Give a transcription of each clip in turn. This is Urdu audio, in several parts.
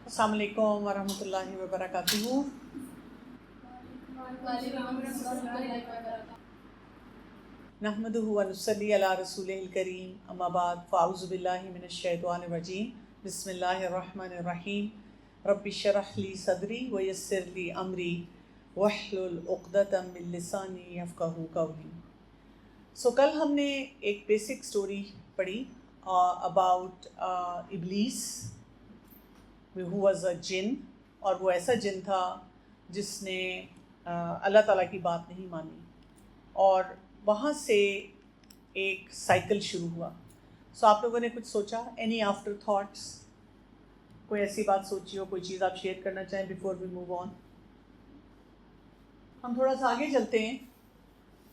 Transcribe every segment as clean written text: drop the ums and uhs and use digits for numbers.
السلام علیکم ورحمۃ اللہ وبرکاتہ. نحمدہ ونصلی علی رسولہ الکریم. اما بعد فاعوذ باللہ من الشیطان الرجیم. بسم اللہ الرحمن الرحیم. رب اشرح لی صدری ویسر لی امری واحلل عقدۃ من لسانی یفقہوا قولی. کل ہم نے ایک بیسک سٹوری پڑھی اباؤٹ ابلیس who was a جن، اور وہ ایسا جن تھا جس نے اللہ تعالیٰ کی بات نہیں مانی، اور وہاں سے ایک سائیکل شروع ہوا. آپ لوگوں نے کچھ سوچا؟ Any after thoughts? کوئی ایسی بات سوچی ہو، کوئی چیز آپ شیئر کرنا چاہیں بیفور وی موو آن؟ ہم تھوڑا سا آگے چلتے ہیں،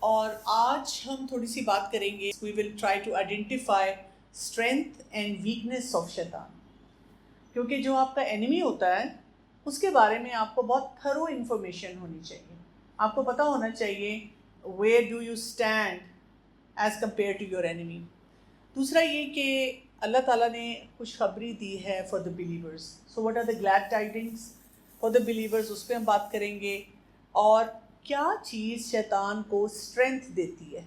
اور آج ہم تھوڑی سی بات کریں گے. We will try to identify strength and weakness of شیطان. کیونکہ جو آپ کا اینیمی ہوتا ہے اس کے بارے میں آپ کو بہت تھرو انفارمیشن ہونی چاہیے. آپ کو پتہ ہونا چاہیے where do you stand as compare to your enemy. دوسرا یہ کہ اللہ تعالیٰ نے خوشخبری دی ہے for the believers. So what are the glad tidings for the believers, اس پہ ہم بات کریں گے. اور کیا چیز شیطان کو اسٹرینتھ دیتی ہے،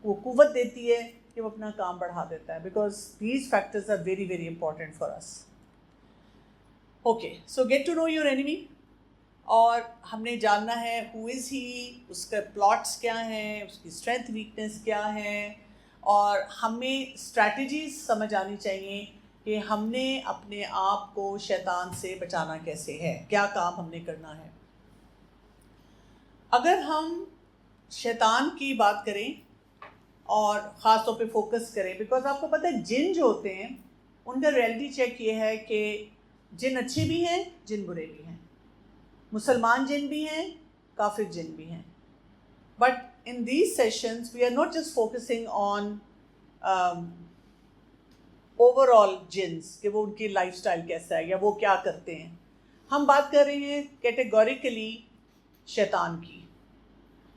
وہ قوت دیتی ہے کہ وہ اپنا کام بڑھا دیتا ہے. Because these factors are very very important for us. Okay, so get to know your enemy. اور ہم نے جاننا ہے ہو از ہی، اس کا پلاٹس کیا ہیں، اس کی اسٹرینتھ ویکنیس کیا ہے، اور ہمیں اسٹریٹجیز سمجھ آنی چاہیے کہ ہم نے اپنے آپ کو شیطان سے بچانا کیسے ہے، کیا کام ہم نے کرنا ہے. اگر ہم شیطان کی بات کریں اور خاص طور پہ فوکس کریں، بیکاز آپ کو پتہ ہے جن جو ہوتے ہیں ان کا ریئلٹی چیک یہ ہے کہ جن اچھے بھی ہیں، جن برے بھی ہیں، مسلمان جن بھی ہیں، کافر جن بھی ہیں. But in these sessions we are not just focusing on overall جنس، کہ وہ ان کی لائف سٹائل کیسا ہے یا وہ کیا کرتے ہیں. ہم بات کر رہے ہیں کیٹیگوریکلی شیطان کی،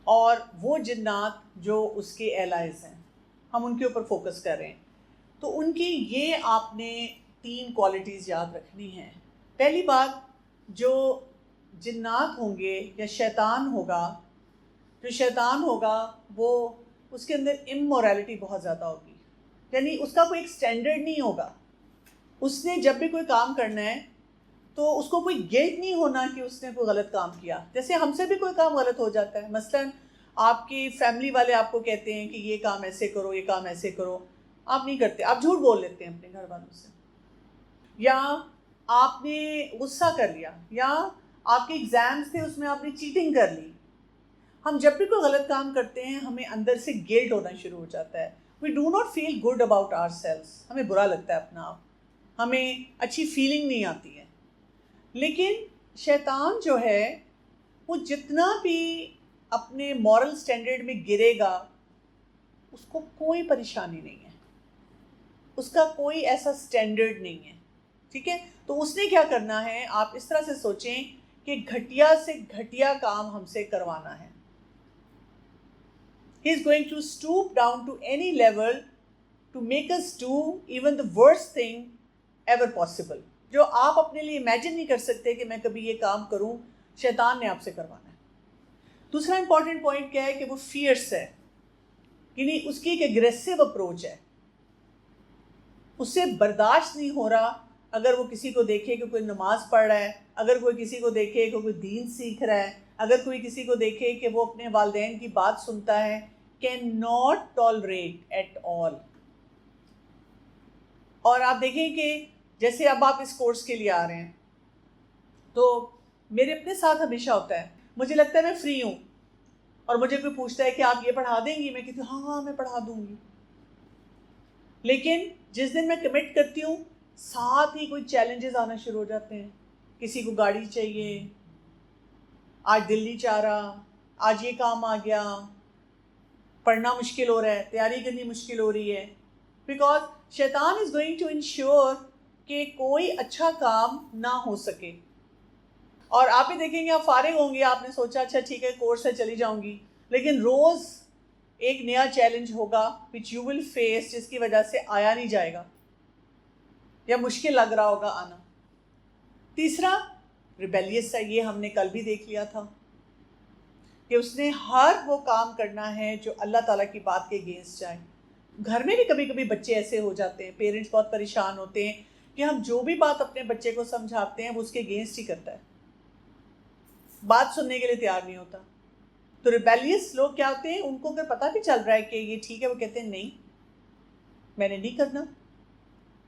اور وہ جنات جو اس کے ایلائز ہیں، ہم ان کے اوپر فوکس کر رہے ہیں. تو ان کی یہ آپ نے 3 کوالٹیز یاد رکھنی ہیں. پہلی بات، جو جنات ہوں گے یا شیطان ہوگا، جو شیطان ہوگا وہ اس کے اندر امورالٹی بہت زیادہ ہوگی. یعنی اس کا کوئی ایک سٹینڈرڈ نہیں ہوگا. اس نے جب بھی کوئی کام کرنا ہے تو اس کو کوئی گلٹ نہیں ہونا کہ اس نے کوئی غلط کام کیا. جیسے ہم سے بھی کوئی کام غلط ہو جاتا ہے، مثلاً آپ کی فیملی والے آپ کو کہتے ہیں کہ یہ کام ایسے کرو، یہ کام ایسے کرو، آپ نہیں کرتے، آپ جھوٹ بول لیتے ہیں اپنے گھر والوں سے. یا آپ نے غصہ کر لیا، یا آپ کے ایگزامس تھے اس میں آپ نے چیٹنگ کر لی. ہم جب بھی کوئی غلط کام کرتے ہیں ہمیں اندر سے گلٹ ہونا شروع ہو جاتا ہے. We do not feel good about ourselves. ہمیں برا لگتا ہے اپنا آپ، ہمیں اچھی فیلنگ نہیں آتی ہے. لیکن شیطان جو ہے وہ جتنا بھی اپنے مورل سٹینڈرڈ میں گرے گا اس کو کوئی پریشانی نہیں ہے، اس کا کوئی ایسا سٹینڈرڈ نہیں ہے. ٹھیک ہے، تو اس نے کیا کرنا ہے، آپ اس طرح سے سوچیں کہ گھٹیا سے گھٹیا کام ہم سے کروانا ہے. He is going to stoop down to any level to make us do even the worst thing ever possible. جو آپ اپنے لیے امیجن نہیں کر سکتے کہ میں کبھی یہ کام کروں، شیطان نے آپ سے کروانا ہے. دوسرا امپورٹنٹ پوائنٹ کیا ہے کہ وہ فیئرس ہے، یعنی اس کی ایک اگریسو اپروچ ہے. اس سے برداشت نہیں ہو رہا اگر وہ کسی کو دیکھے کہ کوئی نماز پڑھ رہا ہے، اگر کوئی کسی کو دیکھے کہ کوئی دین سیکھ رہا ہے، اگر کوئی کسی کو دیکھے کہ وہ اپنے والدین کی بات سنتا ہے. Can not tolerate at all. اور آپ دیکھیں کہ جیسے اب آپ اس کورس کے لیے آ رہے ہیں تو میرے اپنے ساتھ ہمیشہ ہوتا ہے، مجھے لگتا ہے میں فری ہوں اور مجھے کوئی پوچھتا ہے کہ آپ یہ پڑھا دیں گی، میں کہتی ہوں ہاں میں پڑھا دوں گی. لیکن جس دن میں کمٹ کرتی ہوں ساتھ ہی کوئی چیلنجز آنا شروع ہو جاتے ہیں. کسی کو گاڑی چاہیے، آج دل نہیں چاہ رہا، آج یہ کام آ گیا، پڑھنا مشکل ہو رہا ہے، تیاری کرنی مشکل ہو رہی ہے. بیکاز شیطان از گوئنگ ٹو انشور کہ کوئی اچھا کام نہ ہو سکے. اور آپ بھی دیکھیں گے، آپ فارغ ہوں گے، آپ نے سوچا اچھا ٹھیک ہے کورس سے چلی جاؤں گی، لیکن روز ایک نیا چیلنج ہوگا which you will face، جس کی وجہ سے آیا نہیں جائے گا یا مشکل لگ رہا ہوگا آنا. تیسرا ریبیلیس ہے، یہ ہم نے کل بھی دیکھ لیا تھا کہ اس نے ہر وہ کام کرنا ہے جو اللہ تعالیٰ کی بات کے اگینسٹ جائے. گھر میں بھی کبھی کبھی بچے ایسے ہو جاتے ہیں، پیرنٹس بہت پریشان ہوتے ہیں کہ ہم جو بھی بات اپنے بچے کو سمجھاتے ہیں وہ اس کے اگینسٹ ہی کرتا ہے، بات سننے کے لیے تیار نہیں ہوتا. تو ریبیلیس لوگ کیا ہوتے ہیں، ان کو اگر پتہ بھی چل رہا ہے کہ یہ ٹھیک ہے، وہ کہتے ہیں نہیں میں نے نہیں کرنا،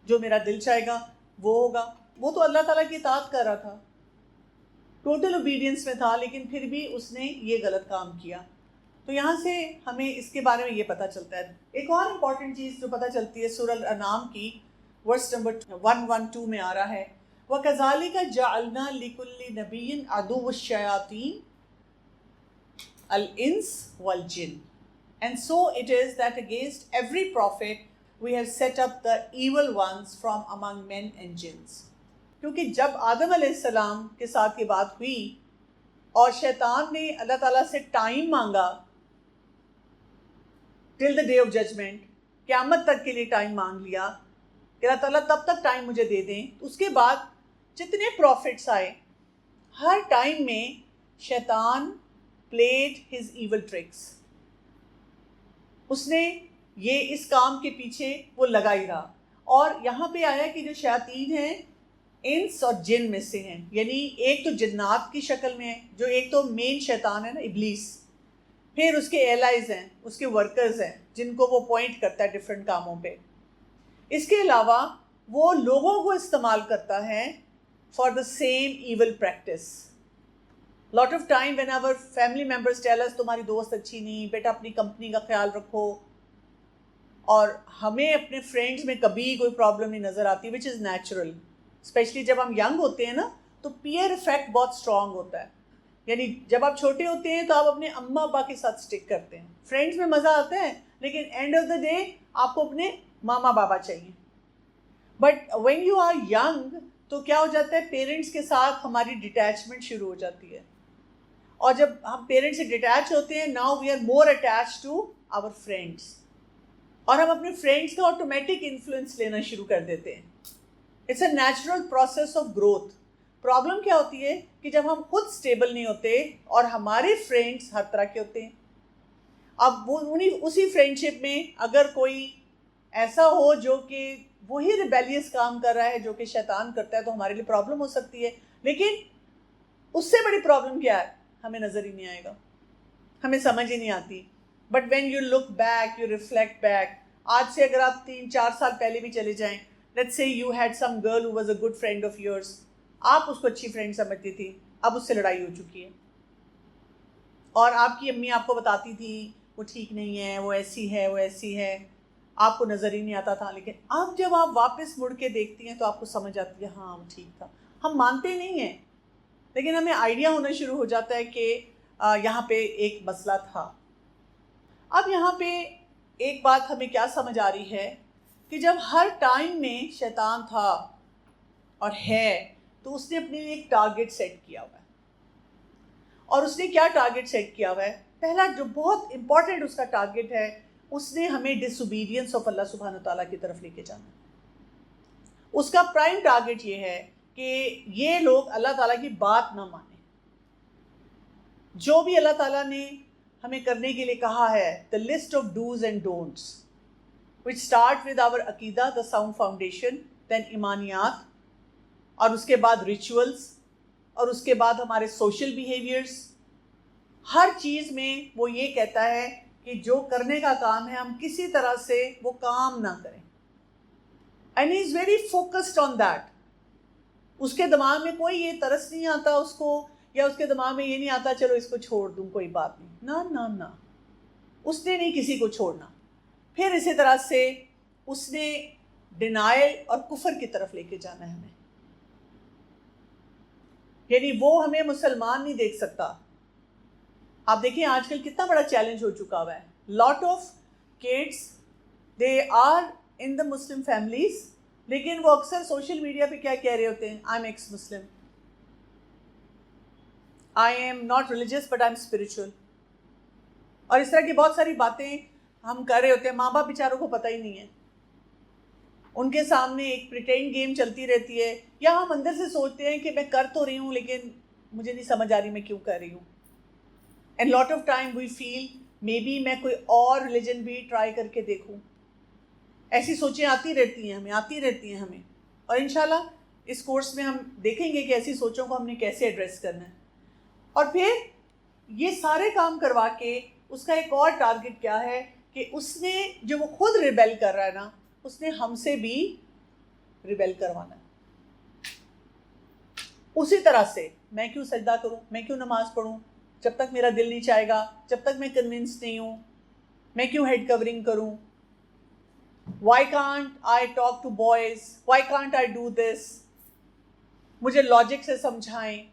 جو میرا دل چاہے گا وہ ہوگا. وہ تو اللہ تعالیٰ کی اطاعت کر رہا تھا، ٹوٹل اوبیڈینس میں تھا، لیکن پھر بھی اس نے یہ غلط کام کیا. تو یہاں سے ہمیں اس کے بارے میں یہ پتہ چلتا ہے. ایک اور امپورٹنٹ چیز جو پتہ چلتی ہے سورہ الانعام کی ورس نمبر 112 میں آ رہا ہے، وَكَذَلِكَ جَعَلْنَا لِكُلِّ نَبِيٍّ عَدُوًّا الشَّيَاطِينِ الْإِنسِ وَالْجِنِّ. And so it is that against every prophet we have set up the evil ones from among men and jinns. کیونکہ جب آدم علیہ السلام کے ساتھ یہ بات ہوئی اور شیطان نے اللہ تعالیٰ سے ٹائم مانگا ٹل دا ڈے آف ججمنٹ، قیامت تک کے لیے ٹائم مانگ لیا کہ اللہ تعالیٰ تب تک ٹائم مجھے دے دیں. اس کے بعد جتنے پروفٹس آئے ہر ٹائم میں شیطان پلیڈ ہز ایول ٹرکس. اس نے یہ اس کام کے پیچھے وہ لگا ہی رہا. اور یہاں پہ آیا کہ جو شیاطین ہیں انس اور جن میں سے ہیں، یعنی ایک تو جنات کی شکل میں ہے، جو ایک تو مین شیطان ہے نا ابلیس، پھر اس کے ایلائز ہیں، اس کے ورکرز ہیں جن کو وہ پوائنٹ کرتا ہے ڈفرینٹ کاموں پہ. اس کے علاوہ وہ لوگوں کو استعمال کرتا ہے for the same evil practice. Lot of time when our family members tell us تمہاری دوست اچھی نہیں، بیٹا اپنی کمپنی کا خیال رکھو، اور ہمیں اپنے فرینڈز میں کبھی کوئی پرابلم نہیں نظر آتی، وچ از نیچرل. اسپیشلی جب ہم ینگ ہوتے ہیں نا تو پیئر افیکٹ بہت اسٹرانگ ہوتا ہے. یعنی جب آپ چھوٹے ہوتے ہیں تو آپ اپنے اماں ابا کے ساتھ اسٹک کرتے ہیں، فرینڈز میں مزہ آتا ہے، لیکن اینڈ آف دا ڈے آپ کو اپنے ماما بابا چاہیے. But when you are young تو کیا ہو جاتا ہے، پیرنٹس کے ساتھ ہماری ڈیٹیچمنٹ شروع ہو جاتی ہے، اور جب ہم پیرنٹس سے ڈیٹیچ ہوتے ہیں now we are more attach to our friends, اور ہم اپنے فرینڈس کا آٹومیٹک انفلوئنس لینا شروع کر دیتے ہیں. It's a natural process of growth. Problem کیا ہوتی ہے کہ جب ہم خود اسٹیبل نہیں ہوتے اور ہمارے فرینڈس ہر طرح کے ہوتے ہیں. اب وہ اسی فرینڈشپ میں اگر کوئی ایسا ہو جو کہ وہی ریبیلیس کام کر رہا ہے جو کہ شیطان کرتا ہے تو ہمارے لیے پرابلم ہو سکتی ہے. لیکن اس سے بڑی پرابلم کیا ہے ہمیں نظر ہی نہیں آئے گا، ہمیں سمجھ ہی نہیں آتی. But when you look back, you reflect back, آج سے اگر آپ 3-4 سال پہلے بھی چلے جائیں، let's say you had some girl who was a good friend of yours, آپ اس کو اچھی فرینڈ سمجھتی تھی، اب اس سے لڑائی ہو چکی ہے، اور آپ کی امی آپ کو بتاتی تھی وہ ٹھیک نہیں ہے، وہ ایسی ہے، وہ ایسی ہے، آپ کو نظر ہی نہیں آتا تھا. لیکن اب جب آپ واپس مڑ کے دیکھتی ہیں تو آپ کو سمجھ آتی ہے ہاں وہ ٹھیک تھا. ہم مانتے نہیں ہیں لیکن ہمیں آئیڈیا ہونا شروع ہو جاتا ہے کہ یہاں پہ ایک مسئلہ تھا. اب یہاں پہ ایک بات ہمیں کیا سمجھ آ رہی ہے کہ جب ہر ٹائم میں شیطان تھا اور ہے تو اس نے اپنے لیے ایک ٹارگٹ سیٹ کیا ہوا ہے. اور اس نے کیا ٹارگٹ سیٹ کیا ہوا ہے؟ پہلا جو بہت امپورٹنٹ اس کا ٹارگٹ ہے، اس نے ہمیں ڈس اوبیڈینس آف اللہ سبحانہ تعالیٰ کی طرف لے کے جانا ہے. اس کا پرائم ٹارگٹ یہ ہے کہ یہ لوگ اللہ تعالیٰ کی بات نہ مانیں. جو بھی اللہ تعالیٰ نے ہمیں کرنے کے لیے کہا ہے، the list of do's and don'ts which start with our عقیدہ, the sound foundation, then ایمانیات، اور اس کے بعد ریچولس، اور اس کے بعد ہمارے سوشل بیہیویئرس. ہر چیز میں وہ یہ کہتا ہے کہ جو کرنے کا کام ہے ہم کسی طرح سے وہ کام نہ کریں. And he is very focused on that. اس کے دماغ میں کوئی یہ ترس نہیں آتا اس کو، یا اس کے دماغ میں یہ نہیں آتا چلو اس کو چھوڑ دوں کوئی بات نہیں. نہ اس نے نہیں کسی کو چھوڑنا. پھر اسی طرح سے اس نے ڈینائل اور کفر کی طرف لے کے جانا ہے ہمیں. یعنی وہ ہمیں مسلمان نہیں دیکھ سکتا. آپ دیکھیں آج کل کتنا بڑا چیلنج ہو چکا ہوا ہے. Lot of kids they are in the Muslim families, لیکن وہ اکثر سوشل میڈیا پہ کیا کہہ رہے ہوتے ہیں، I am x Muslim, I am not religious but I am spiritual, اور اس طرح کی بہت ساری باتیں ہم کر رہے ہوتے ہیں. ماں باپ بیچاروں کو پتہ ہی نہیں ہے. ان کے سامنے ایک پریٹینڈ گیم چلتی رہتی ہے، یا ہم اندر سے سوچتے ہیں کہ میں کر تو رہی ہوں لیکن مجھے نہیں سمجھ آ رہی میں کیوں کر رہی ہوں. And lot of time we feel maybe میں کوئی اور ریلیجن بھی ٹرائی کر کے دیکھوں. ایسی سوچیں آتی رہتی ہیں ہمیں. اور انشاءاللہ اس کورس میں ہم دیکھیں گے کہ ایسی سوچوں کو ہم نے کیسے ایڈریس کرنا ہے. اور پھر یہ سارے کام کروا کے اس کا ایک اور ٹارگٹ کیا ہے کہ اس نے جو وہ خود ریبیل کر رہا ہے نا، اس نے ہم سے بھی ریبیل کروانا ہے. اسی طرح سے میں کیوں سجدہ کروں، میں کیوں نماز پڑھوں جب تک میرا دل نہیں چاہے گا، جب تک میں کنونس نہیں ہوں. میں کیوں ہیڈ کورنگ کروں. Why can't I talk to boys? Why can't I do this? مجھے لاجک سے سمجھائیں.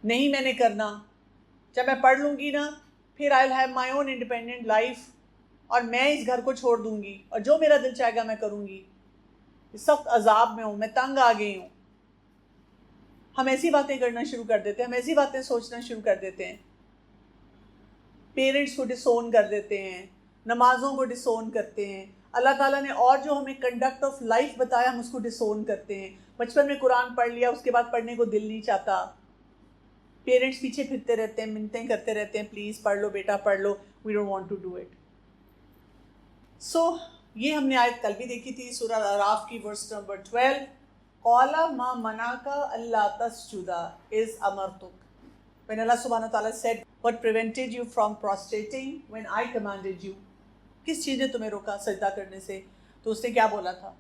نہیں میں نے کرنا. جب میں پڑھ لوں گی نا پھر I'll have my own independent life اور میں اس گھر کو چھوڑ دوں گی اور جو میرا دل چاہے گا میں کروں گی. اس وقت عذاب میں ہوں، میں تنگ آ گئی ہوں. ہم ایسی باتیں کرنا شروع کر دیتے ہیں، ہم ایسی باتیں سوچنا شروع کر دیتے ہیں. پیرنٹس کو ڈسون کر دیتے ہیں، نمازوں کو ڈسون کرتے ہیں. اللہ تعالیٰ نے اور جو ہمیں کنڈکٹ آف لائف بتایا ہم اس کو ڈسون کرتے ہیں. بچپن میں قرآن پڑھ لیا، اس کے بعد پڑھنے کو دل نہیں چاہتا. پیرنٹس پیچھے پھرتے رہتے ہیں، منتیں کرتے رہتے ہیں، پلیز پڑھ لو بیٹا پڑھ لو، we don't want to do it. So یہ ہم نے آیت کل بھی دیکھی تھی، سورہ الاعراف کی ورس نمبر 12. قَالَ مَا مَنَعَكَ أَلَّا تَسْجُدَ إِذْ أَمَرْتُكَ. When Allah subhanahu wa ta'ala said, what prevented you from prostrating when I commanded you? کس چیز نے تمہیں روکا سجدہ کرنے سے؟ تو اس نے کیا بولا تھا؟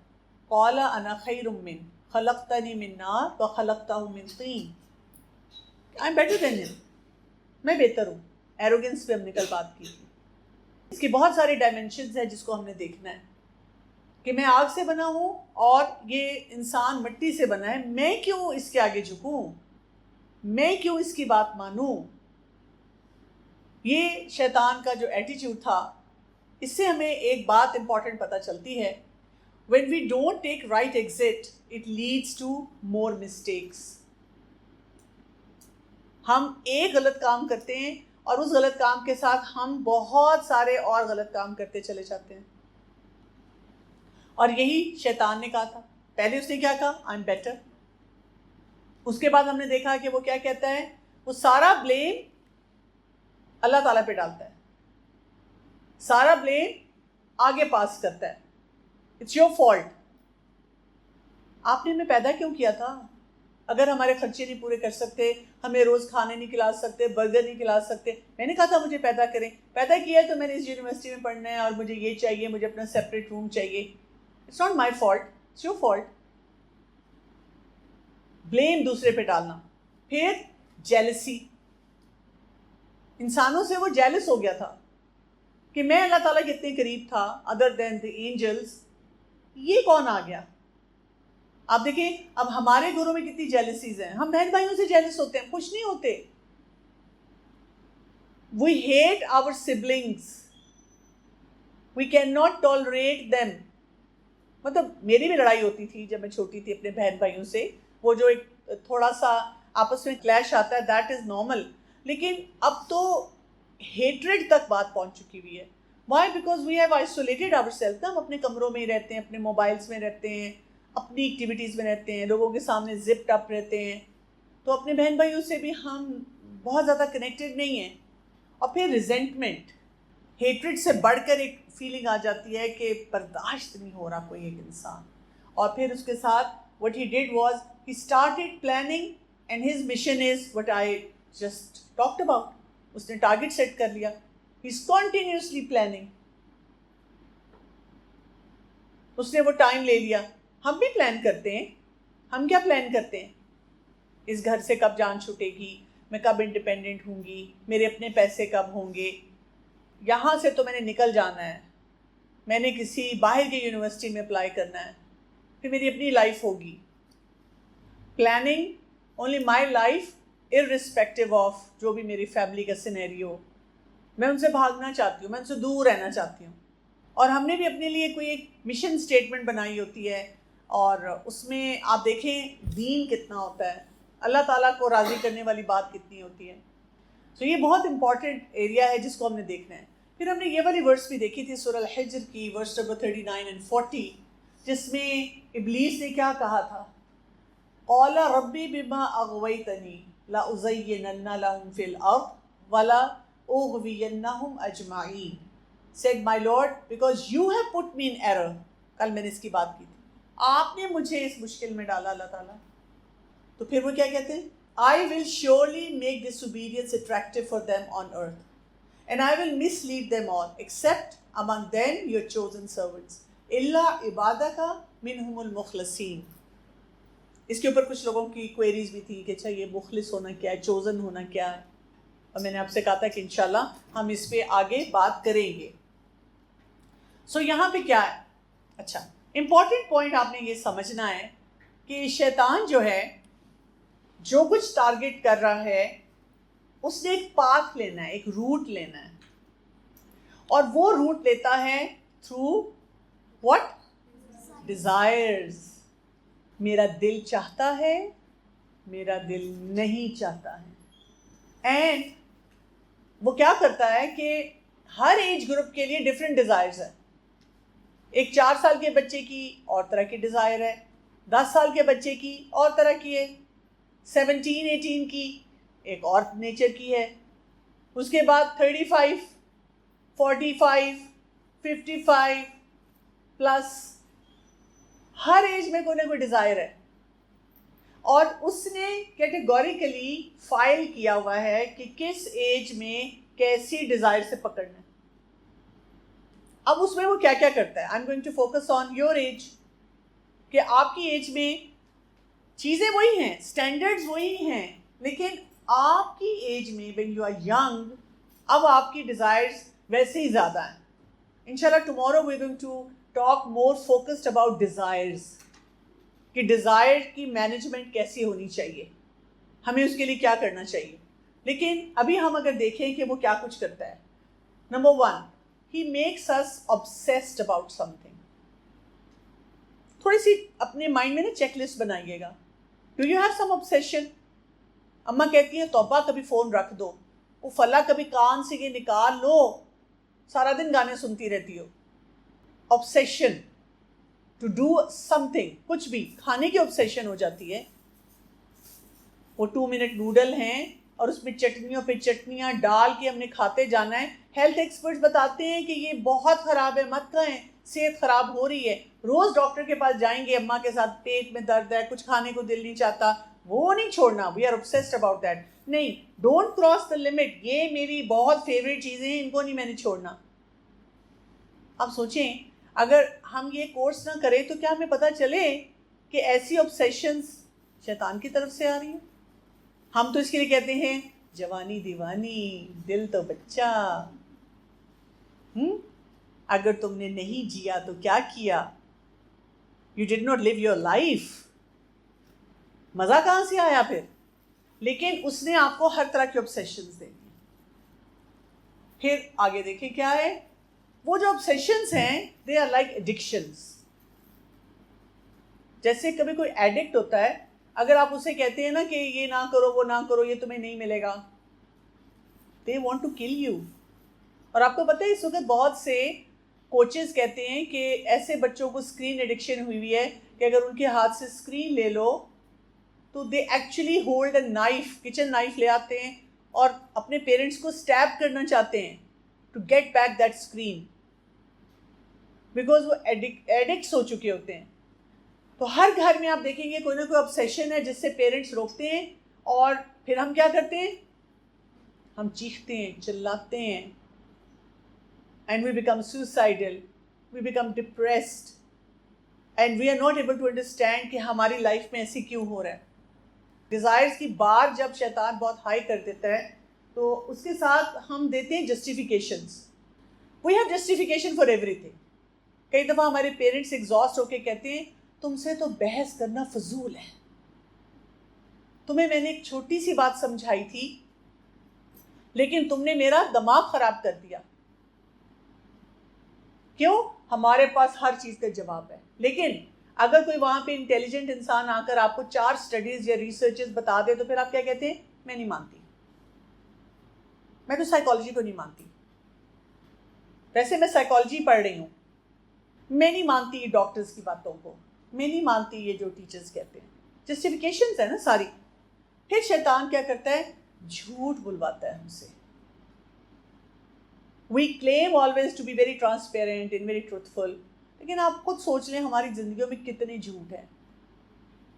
قَالَ أَنَا خَيْرٌ مِّن خَلَقْتَنِي مِن نَارٍ وَخَلَقْتَهُ مِن طِينٍ. I'm better than him. میں بہتر ہوں. ایروگنس پہ ہم نے کل بات کی تھی. اس کے بہت سارے ڈائمینشنز ہیں جس کو ہم نے دیکھنا ہے کہ میں آگ سے بنا ہوں اور یہ انسان مٹی سے بنا ہے. میں کیوں اس کے آگے جھکوں؟ میں کیوں اس کی بات مانوں؟ یہ شیطان کا جو ایٹیٹیوڈ تھا، اس سے ہمیں ایک بات امپورٹنٹ پتہ چلتی ہے. when we don't take right exit it leads to more mistakes. ہم ایک غلط کام کرتے ہیں اور اس غلط کام کے ساتھ ہم بہت سارے اور غلط کام کرتے چلے جاتے ہیں. اور یہی شیطان نے کہا تھا. پہلے اس نے کیا کہا؟ I'm better. اس کے بعد ہم نے دیکھا کہ وہ کیا کہتا ہے، وہ سارا بلیم اللہ تعالیٰ پہ ڈالتا ہے، سارا بلیم آگے پاس کرتا ہے. It's your fault. آپ نے ہمیں پیدا کیوں کیا تھا؟ اگر ہمارے خرچے نہیں پورے کر سکتے، ہمیں روز کھانے نہیں کھلا سکتے، برگر نہیں کھلا سکتے، میں نے کہا تھا مجھے پیدا کریں. پیدا کیا ہے تو میں نے اس یونیورسٹی میں پڑھنا ہے اور مجھے یہ چاہیے، مجھے اپنا سیپریٹ روم چاہیے. It's not my fault, it's your fault. Blame دوسرے پہ ڈالنا. پھر جیلسی. انسانوں سے وہ جیلس ہو گیا تھا کہ میں اللہ تعالیٰ کے اتنے قریب تھا ادر دین دی اینجلس، یہ کون آ گیا؟ آپ دیکھیں اب ہمارے گھروں میں کتنی جیلسیز ہیں. ہم بہن بھائیوں سے جیلس ہوتے ہیں، خوش نہیں ہوتے. We hate our siblings, we can not tolerate them. مطلب میری بھی لڑائی ہوتی تھی جب میں چھوٹی تھی اپنے بہن بھائیوں سے. وہ جو ایک تھوڑا سا آپس میں کلیش آتا ہے، دیٹ از نارمل. لیکن اب تو ہیٹریڈ تک بات پہنچ چکی ہوئی ہے. Why? Because we have isolated ourself. ہم اپنے کمروں میں ہی رہتے ہیں، اپنے موبائلس میں رہتے ہیں، اپنی ایکٹیویٹیز میں رہتے ہیں، لوگوں کے سامنے زپڈ اپ رہتے ہیں. تو اپنے بہن بھائیوں سے بھی ہم بہت زیادہ کنیکٹڈ نہیں ہیں. اور پھر ریزنٹمنٹ، ہیٹریڈ سے بڑھ کر ایک فیلنگ آ جاتی ہے کہ برداشت نہیں ہو رہا کوئی ایک انسان. اور پھر اس کے ساتھ what he did was he started planning and his mission is what I just talked about. اس نے ٹارگٹ سیٹ کر لیا. He's continuously planning. اس نے وہ ٹائم لے لیا. ہم بھی پلان کرتے ہیں. ہم کیا پلان کرتے ہیں؟ اس گھر سے کب جان چھوٹے گی، میں کب انڈیپینڈنٹ ہوں گی، میرے اپنے پیسے کب ہوں گے، یہاں سے تو میں نے نکل جانا ہے، میں نے کسی باہر کی یونیورسٹی میں اپلائی کرنا ہے، پھر میری اپنی لائف ہوگی. Planning only my life irrespective of جو بھی میری فیملی کا سینیریو. میں ان سے بھاگنا چاہتی ہوں، میں ان سے دور رہنا چاہتی ہوں. اور ہم نے بھی اپنے لیے کوئی ایک مشن اسٹیٹمنٹ بنائی ہوتی ہے، اور اس میں آپ دیکھیں دین کتنا ہوتا ہے، اللہ تعالیٰ کو راضی کرنے والی بات کتنی ہوتی ہے. تو یہ بہت امپورٹنٹ ایریا ہے جس کو ہم نے دیکھنا ہے. پھر ہم نے یہ والی ورس بھی دیکھی تھی سورہ الحجر کی ورس نمبر 39 and 40. جس میں ابلیس نے کیا کہا تھا؟ قال ربی بما اغویتنی لأزینن لہم فی الارض ولأغوینہم اجمعین. said my Lord because you have put me in error. کل میں نے اس کی بات کی تھی. آپ نے مجھے اس مشکل میں ڈالا اللہ تعالیٰ. تو پھر وہ کیا کہتے ہیں؟ I will surely make disobedience attractive for them on earth, and I will mislead them all, except among them your chosen servants, illa ibadaka minhum المخلصین. اس کے اوپر کچھ لوگوں کی کوئریز بھی تھی کہ اچھا یہ مخلص ہونا کیا ہے، چوزن ہونا کیا ہے، اور میں نے آپ سے کہا تھا کہ انشاءاللہ ہم اس پہ آگے بات کریں گے. سو یہاں پہ کیا ہے؟ اچھا امپورٹنٹ پوائنٹ آپ نے یہ سمجھنا ہے کہ شیطان جو ہے جو کچھ ٹارگٹ کر رہا ہے اس نے ایک پاتھ لینا ہے، ایک روٹ لینا ہے، اور وہ روٹ لیتا ہے تھرو واٹ؟ ڈیزائرز. میرا دل چاہتا ہے، میرا دل نہیں چاہتا ہے. اینڈ وہ کیا کرتا ہے کہ ہر ایج گروپ کے لیے ڈفرینٹ ڈیزائرز ہیں. ایک 4 سال کے بچے کی اور طرح کی ڈیزائر ہے، 10 سال کے بچے کی اور طرح کی ہے، 17-18 کی ایک اور نیچر کی ہے، اس کے بعد 35 45 55 پلس ہر ایج میں کوئی نہ کوئی ڈیزائر ہے. اور اس نے کیٹیگوریکلی فائل کیا ہوا ہے کہ کس ایج میں کیسی ڈیزائر سے پکڑنا ہے. اب اس میں وہ کیا کیا کرتا ہے؟ I am going to focus on your age, کہ آپ کی ایج میں چیزیں وہی ہیں، اسٹینڈرڈز وہی ہیں، لیکن آپ کی ایج میں وین یو آر ینگ اب آپ کی ڈیزائرز ویسے ہی زیادہ ہیں. انشاءاللہ tomorrow we going to talk more focused about desires, کہ ڈیزائر کی مینجمنٹ کیسی ہونی چاہیے، ہمیں اس کے لیے کیا کرنا چاہیے. لیکن ابھی ہم اگر دیکھیں کہ وہ کیا کچھ کرتا ہے. Number 1، he makes us obsessed about something. تھوڑی سی اپنے مائنڈ میں نا چیک لسٹ بنائیے گا. Do you have some obsession؟ اماں کہتی ہیں توبہ کبھی فون رکھ دو، وہ فلاں کبھی کان سے یہ نکال لو، سارا دن گانے سنتی رہتی ہو. obsession to do something، کچھ بھی کھانے کی obsession ہو جاتی ہے. وہ 2 منٹ نوڈل ہیں اور اس میں چٹنیوں پہ چٹنیاں ڈال کے ہم نے کھاتے جانا ہے. ہیلتھ ایکسپرٹس بتاتے ہیں کہ یہ بہت خراب ہے، مت کھائیں، صحت خراب ہو رہی ہے. روز ڈاکٹر کے پاس جائیں گے اماں کے ساتھ، پیٹ میں درد ہے، کچھ کھانے کو دل نہیں چاہتا، وہ نہیں چھوڑنا. وی آر obsessed about that. نہیں، ڈونٹ کراس دا لمٹ، یہ میری بہت فیوریٹ چیزیں ہیں، ان کو نہیں میں نے چھوڑنا. آپ سوچیں اگر ہم یہ کورس نہ کریں تو کیا ہمیں پتہ چلے کہ ایسی obsessions شیطان کی طرف سے آ رہی ہیں. ہم تو اس کے لیے کہتے ہیں جوانی دیوانی، دل تو بچہ. اگر تم نے نہیں جیا تو کیا کیا؟ You did not live your life. مزہ کہاں سے آیا پھر؟ لیکن اس نے آپ کو ہر طرح کی obsessions دے دی. پھر آگے دیکھیں کیا ہے. وہ جو obsessions ہیں they are like addictions. جیسے کبھی کوئی ایڈکٹ ہوتا ہے، اگر آپ اسے کہتے ہیں نا کہ یہ نہ کرو وہ نہ کرو، یہ تمہیں نہیں ملے گا، they want to kill you. اور آپ کو پتہ ہے اس وقت بہت سے کوچز کہتے ہیں کہ ایسے بچوں کو اسکرین ایڈکشن ہوئی ہے کہ اگر ان کے ہاتھ سے اسکرین لے لو تو they actually hold a knife, kitchen knife لے آتے ہیں اور اپنے پیرنٹس کو اسٹیب کرنا چاہتے ہیں to get back that screen, because وہ ایڈکٹس ہو چکے ہوتے ہیں. تو ہر گھر میں آپ دیکھیں گے کوئی نہ کوئی obsession ہے جس سے پیرنٹس روکتے ہیں، اور پھر ہم کیا کرتے ہیں؟ ہم چیختے ہیں، چلاتے ہیں. And we become suicidal, we become depressed, and we are not able to understand کہ ہماری لائف میں ایسی کیوں ہو رہا ہے. ڈیزائرز کی بار جب شیطان بہت ہائی کر دیتا ہے تو اس کے ساتھ ہم دیتے ہیں justifications. We have justification for everything. کئی دفعہ ہمارے پیرنٹس ایگزاسٹ ہو کے کہتے ہیں تم سے تو بحث کرنا فضول ہے، تمہیں میں نے ایک چھوٹی سی بات سمجھائی تھی لیکن تم نے میرا دماغ خراب کر دیا. کیوں؟ ہمارے پاس ہر چیز کا جواب ہے. لیکن اگر کوئی وہاں پہ انٹیلیجنٹ انسان آ کر آپ کو 4 اسٹڈیز یا ریسرچز بتا دے تو پھر آپ کیا کہتے ہیں؟ میں نہیں مانتی، میں تو سائیکالوجی کو نہیں مانتی. ویسے میں سائیکالوجی پڑھ رہی ہوں میں نہیں مانتی یہ ڈاکٹرز کی باتوں کو، میں نہیں مانتی یہ جو ٹیچرز کہتے ہیں، جسٹیفیکیشنز ہیں نا ساری. پھر شیطان کیا کرتا ہے؟ جھوٹ بلواتا ہے ہم سے. We claim always to be very transparent and very truthful, لیکن آپ خود سوچ لیں ہماری زندگیوں میں کتنے جھوٹ ہیں.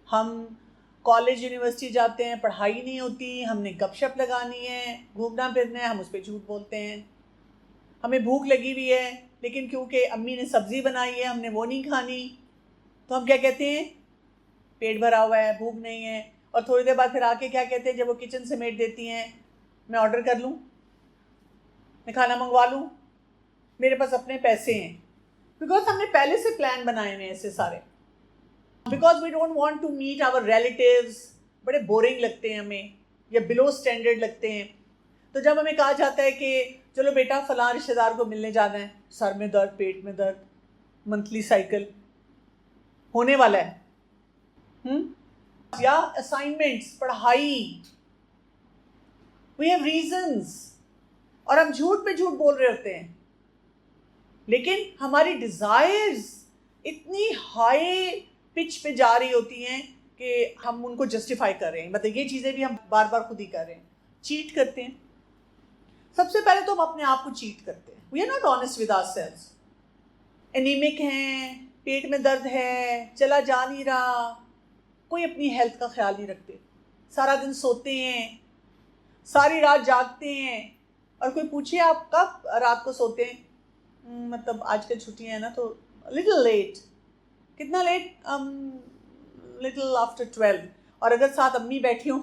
ہم کالج یونیورسٹی جاتے ہیں، پڑھائی نہیں ہوتی، ہم نے گپ شپ لگانی ہے، گھومنا پھرنا ہے، ہم اس پہ جھوٹ بولتے ہیں. ہمیں بھوک لگی ہوئی ہے لیکن کیونکہ امی نے سبزی بنائی ہے ہم نے وہ نہیں کھانی، تو ہم کیا کہتے ہیں؟ پیٹ بھرا ہوا ہے، بھوک نہیں ہے. اور تھوڑی دیر بعد پھر آ کے کیا کہتے ہیں جب وہ کچن سے میٹ دیتی ہیں؟ میں آرڈر کر لوں، میں کھانا منگوا لوں، میرے پاس اپنے پیسے ہیں. بیکاز ہم نے پہلے سے پلان بنائے ہوئے ہیں ایسے سارے. Because we don't want to meet our relatives, بڑے بورنگ لگتے ہیں ہمیں یا بلو اسٹینڈرڈ لگتے ہیں. تو جب ہمیں کہا جاتا ہے کہ چلو بیٹا فلاں رشتہ دار کو ملنے جانا ہے، سر میں درد، پیٹ میں درد، منتھلی سائیکل ہونے والا ہے، یا اسائنمنٹس، پڑھائی، وی ہیو ریزنز، اور ہم جھوٹ پہ جھوٹ بول رہے ہوتے ہیں. لیکن ہماری ڈیزائرز اتنی ہائی پچ پہ جا رہی ہوتی ہیں کہ ہم ان کو جسٹیفائی کر رہے ہیں. مطلب یہ چیزیں بھی ہم بار بار خود ہی کر رہے ہیں. چیٹ کرتے ہیں. سب سے پہلے تو ہم اپنے آپ کو چیٹ کرتے ہیں. We are not honest with ourselves. Anaemic ہیں، پیٹ میں درد ہے، چلا جا نہیں رہا، کوئی اپنی ہیلتھ کا خیال نہیں رکھتے، سارا دن سوتے ہیں، ساری رات جاگتے ہیں. اور کوئی پوچھے آپ کب رات کو سوتے ہیں؟ مطلب آج کل چھٹیاں ہیں نا تو لٹل لیٹ. کتنا لیٹ؟ Little after 12. اور اگر ساتھ امی بیٹھی ہوں،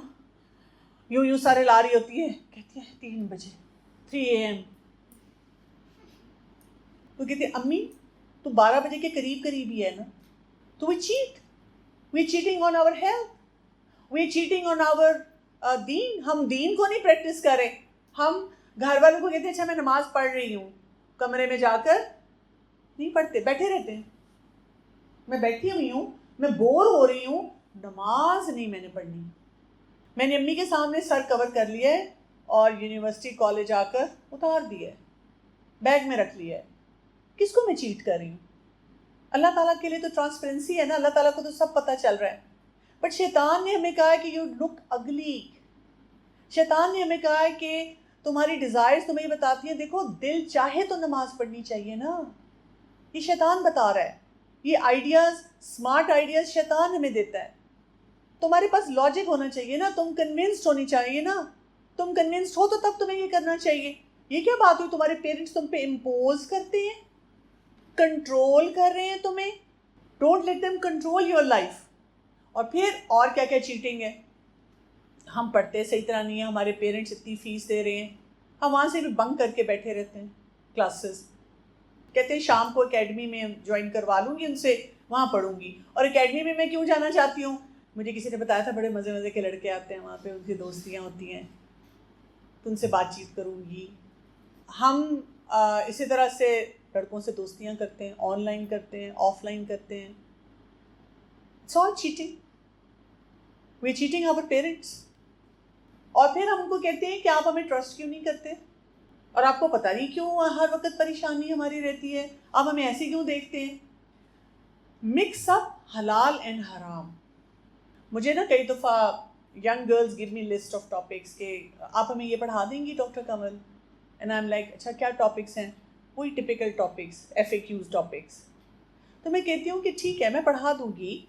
یوں سارے لا رہی ہوتی ہے، کہتی ہیں 3 بجے 3 AM. تو کہتے ہیں امی تو 12 بجے کے قریب ہی ہے نا. تو وی چیٹ، وی چیٹنگ آن آور ہیلتھ، وی چیٹنگ آن آور دین. ہم دین کو نہیں پریکٹس کر رہے. ہم گھر والوں کو کہتے ہیں اچھا میں نماز پڑھ رہی ہوں، کمرے میں جا کر نہیں پڑھتے، بیٹھے رہتے ہیں. میں بیٹھی ہوئی ہوں، میں بور ہو رہی ہوں، نماز نہیں میں نے پڑھنی. میں نے امی کے سامنے سر کور کر لیا ہے اور یونیورسٹی کالج آ کر اتار دیا ہے، بیگ میں رکھ لیا ہے. کس کو میں چیٹ کر رہی ہوں؟ اللہ تعالیٰ کے لیے تو ٹرانسپیرنسی ہے نا، اللہ تعالیٰ کو تو سب پتہ چل رہا ہے. بٹ شیطان نے ہمیں کہا ہے کہ یو لک اگلی. شیطان نے ہمیں کہا ہے کہ تمہاری ڈیزائرز تمہیں یہ بتاتی ہیں دیکھو دل چاہے تو نماز پڑھنی چاہیے نا. یہ شیطان بتا رہا ہے. یہ آئیڈیاز، اسمارٹ آئیڈیاز شیطان ہمیں دیتا ہے. تمہارے پاس لاجک ہونا چاہیے نا، تم کنونسڈ ہونی چاہیے نا. تم کنونسڈ ہو تو تب تمہیں یہ کرنا چاہیے. یہ کیا بات ہوئی تمہارے پیرنٹس تم پہ امپوز کرتے ہیں، کنٹرول کر رہے ہیں تمہیں. Don't let them control your life. اور پھر اور کیا کیا چیٹنگ ہے. ہم پڑھتے صحیح طرح نہیں ہیں، ہمارے پیرنٹس اتنی فیس دے رہے ہیں، ہم وہاں سے بھی بنک کر کے بیٹھے رہتے ہیں کلاسز. کہتے ہیں شام کو اکیڈمی میں جوائن کروا لوں گی ان سے، وہاں پڑھوں گی. اور اکیڈمی میں کیوں جانا چاہتی ہوں؟ مجھے کسی نے بتایا تھا بڑے مزے کے لڑکے آتے ہیں وہاں پہ، ان کی دوستیاں ہوتی ہیں تو ان سے بات چیت کروں گی. ہم اسی طرح سے لڑکوں سے دوستیاں کرتے ہیں، آن لائن کرتے ہیں، آف لائن کرتے ہیں. It's all cheating. We are cheating our parents. اور پھر ہم ان کو کہتے ہیں کہ آپ ہمیں ٹرسٹ کیوں نہیں کرتے، اور آپ کو پتہ نہیں کیوں ہر وقت پریشانی ہماری رہتی ہے، آپ ہمیں ایسے کیوں دیکھتے ہیں. مکس اپ حلال اینڈ حرام. مجھے نا کئی دفعہ young girls give me list of topics کہ آپ ہمیں یہ پڑھا دیں گی doctor Kamal. And I am like اچھا کیا ٹاپکس ہیں؟ وہی ٹپیکل ٹاپکس، FAQs ٹاپکس. تو میں کہتی ہوں کہ ٹھیک ہے میں پڑھا دوں گی،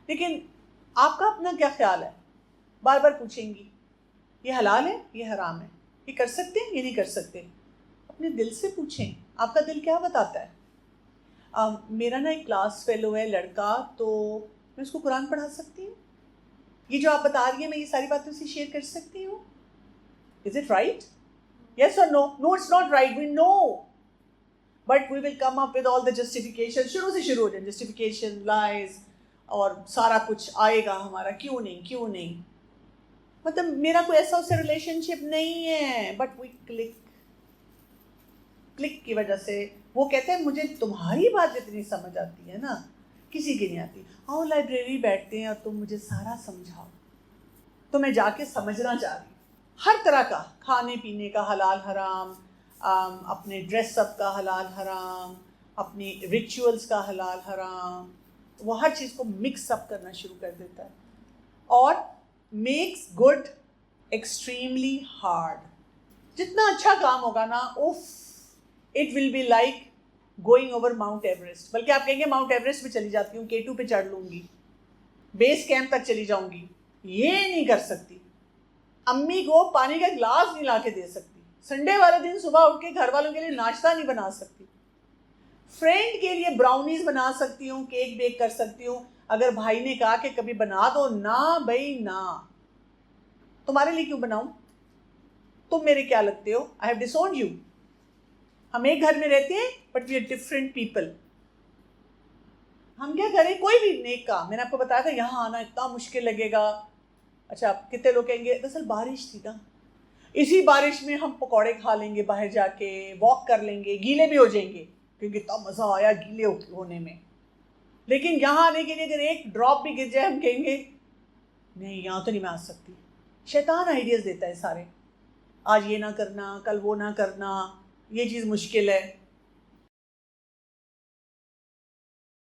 لیکن آپ کا اپنا کیا خیال ہے؟ بار بار پوچھیں گی یہ حلال ہے، یہ حرام ہے، یہ کر سکتے ہیں، یہ نہیں کر سکتے. اپنے دل سے پوچھیں آپ کا دل کیا بتاتا ہے. میرا نا ایک کلاس فیلو ہے لڑکا، تو میں اس کو قرآن پڑھا سکتی ہوں؟ یہ جو آپ بتا رہی ہیں میں یہ ساری باتیں اسے شیئر کر سکتی ہوں؟ Is it right? یس اور no? No it's not right, we know. But we will come up with all the justification. شروع سے شروع ہو جائیں جسٹیفیکیشن، لائز، اور سارا کچھ آئے گا ہمارا کیوں نہیں. مطلب میرا کوئی ایسا اس سے ریلیشن شپ نہیں ہے، بٹ وی کلک کی وجہ سے وہ کہتے ہیں مجھے تمہاری بات جتنی سمجھ آتی ہے نا کسی کی نہیں آتی. آؤ لائبریری بیٹھتے ہیں اور تم مجھے سارا سمجھاؤ. تو میں جا کے سمجھنا چاہ رہی ہوں ہر طرح کا، کھانے پینے کا حلال حرام، اپنے ڈریس اپ کا حلال حرام، اپنی ریچولس کا حلال حرام، وہ ہر چیز کو مکس اپ کرنا شروع کر دیتا ہے اور میکس گڈ ایکسٹریملی ہارڈ. جتنا اچھا کام ہوگا نا if it will be like going over Mount Everest. بلکہ آپ کہیں گے ماؤنٹ ایوریسٹ پہ چلی جاتی ہوں، K2 پہ چڑھ لوں گی، بیس کیمپ تک چلی جاؤں گی. یہ نہیں کر سکتی. امی کو پانی کا گلاس نہیں لا کے دے سکتی. سنڈے والے دن صبح اٹھ کے گھر والوں کے لیے ناشتہ نہیں بنا سکتی. فرینڈ کے لیے براؤنیز بنا سکتی ہوں، کیک بیک کر سکتی ہوں. اگر بھائی نے کہا کہ کبھی بنا دو، نہ بھائی نہ، تمہارے لیے کیوں بناؤں؟ تم میرے کیا لگتے ہو؟ I have disowned you. ہم ایک گھر میں رہتے ہیں but we are different people. ہم کیا کریں؟ کوئی بھی نیک کام، میں نے آپ کو بتایا تھا یہاں آنا اتنا مشکل لگے گا. اچھا کتنے لوگ کہیں گے دراصل بارش تھی نا، اسی بارش میں ہم پکوڑے کھا لیں گے، باہر جا کے واک کر لیں گے، گیلے بھی ہو جائیں گے کیونکہ اتنا مزہ آیا گیلے ہونے میں. لیکن یہاں آنے کے لیے اگر ایک ڈراپ بھی گر جائے ہم کہیں گے نہیں یہاں تو نہیں میں آ سکتی. شیطان آئیڈیاز دیتا ہے سارے، آج یہ نہ کرنا، کل وہ نہ کرنا، یہ چیز مشکل ہے.